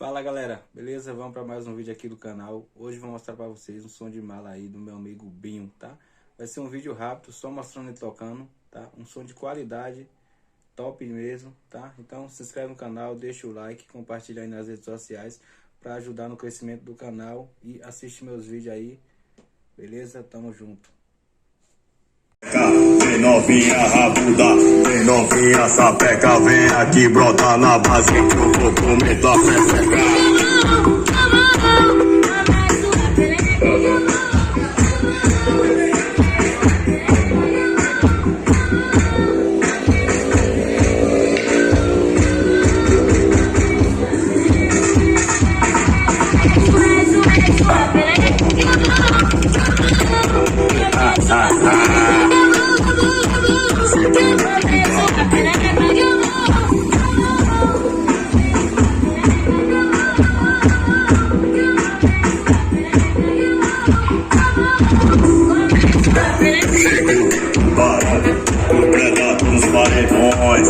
Fala galera, beleza? Vamos para mais um vídeo aqui do canal. Hoje vou mostrar para vocês um som de mala aí do meu amigo Binho, tá? Vai ser um vídeo rápido, só mostrando ele tocando, tá? Um som de qualidade, top mesmo, tá? Então se inscreve no canal, deixa o like, compartilha aí nas redes sociais para ajudar no crescimento do canal e assiste meus vídeos aí, beleza? Tamo junto. Vem novinha rabuda, vem novinha sapeca, vem aqui brota na base que eu vou comer tua pepeca. Para, completa os paredões.